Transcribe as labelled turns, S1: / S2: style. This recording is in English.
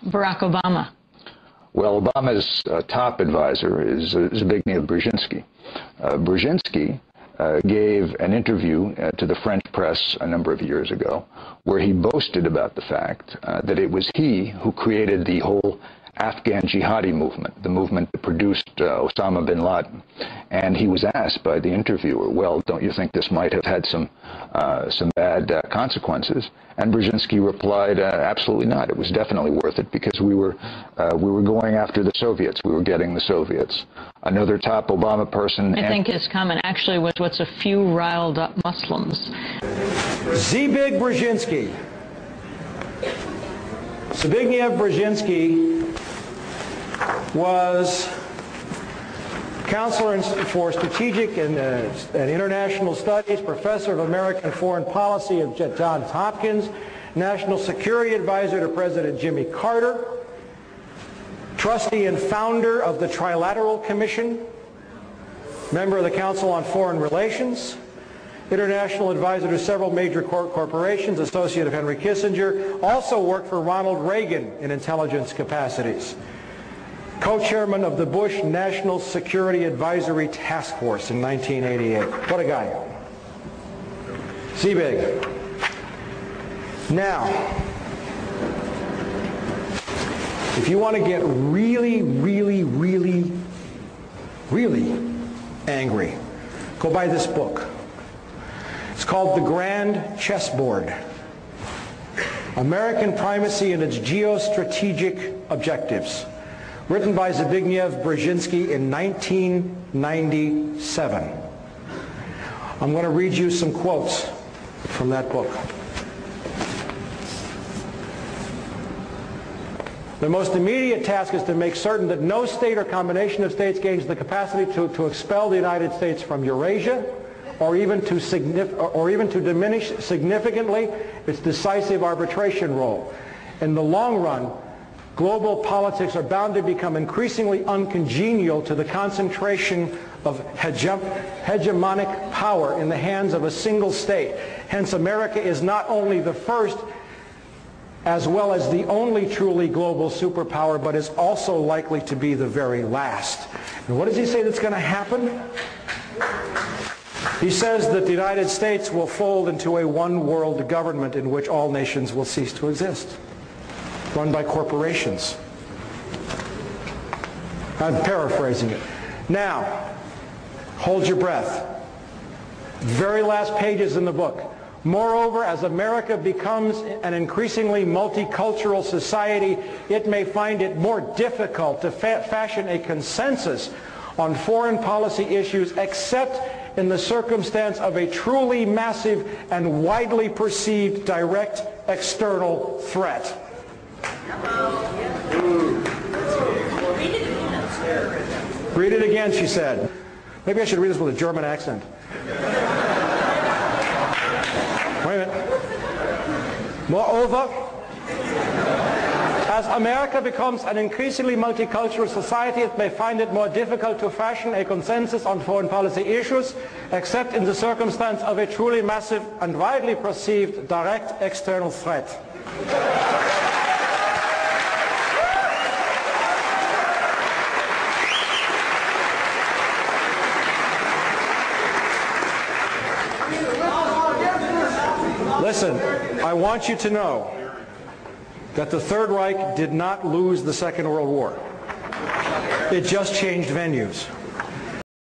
S1: Barack Obama?
S2: Well, Obama's top advisor is Zbigniew Brzezinski. Brzezinski gave an interview to the French press a number of years ago where he boasted about the fact that it was he who created the whole Afghan jihadi movement, the movement that produced Osama bin Laden. And he was asked by the interviewer, well, don't you think this might have had some bad consequences? And Brzezinski replied, absolutely not. It was definitely worth it because we were going after the Soviets. We were getting the Soviets. Another top Obama person...
S1: I think his comment actually was, what's a few riled up Muslims.
S3: Zbigniew Brzezinski. Zbigniew Brzezinski was counselor for strategic and international studies, professor of American foreign policy at Johns Hopkins, national security advisor to President Jimmy Carter, trustee and founder of the Trilateral Commission, member of the Council on Foreign Relations, international advisor to several major corporations, associate of Henry Kissinger, also worked for Ronald Reagan in intelligence capacities. Co-chairman of the Bush National Security Advisory Task Force in 1988. What a guy. Zbig. Now, if you want to get really, really, really, really angry, go buy this book. It's called The Grand Chessboard: American Primacy and Its Geostrategic Objectives. Written by Zbigniew Brzezinski in 1997. I'm going to read you some quotes from that book. The most immediate task is to make certain that no state or combination of states gains the capacity to expel the United States from Eurasia, or even to diminish significantly its decisive arbitration role. In the long run, global politics are bound to become increasingly uncongenial to the concentration of hegemonic power in the hands of a single state. Hence, America is not only the first as well as the only truly global superpower, but is also likely to be the very last. And what does he say that's going to happen? He says that the United States will fold into a one-world government in which all nations will cease to exist, run by corporations. I'm paraphrasing it. Now, hold your breath. Very last pages in the book. Moreover, as America becomes an increasingly multicultural society, it may find it more difficult to fashion a consensus on foreign policy issues except in the circumstance of a truly massive and widely perceived direct external threat. Read it again, she said. Maybe I should read this with a German accent. Wait a minute. Moreover, as America becomes an increasingly multicultural society, it may find it more difficult to fashion a consensus on foreign policy issues, except in the circumstance of a truly massive and widely perceived direct external threat. Listen, I want you to know that the Third Reich did not lose the Second World War. It just changed venues.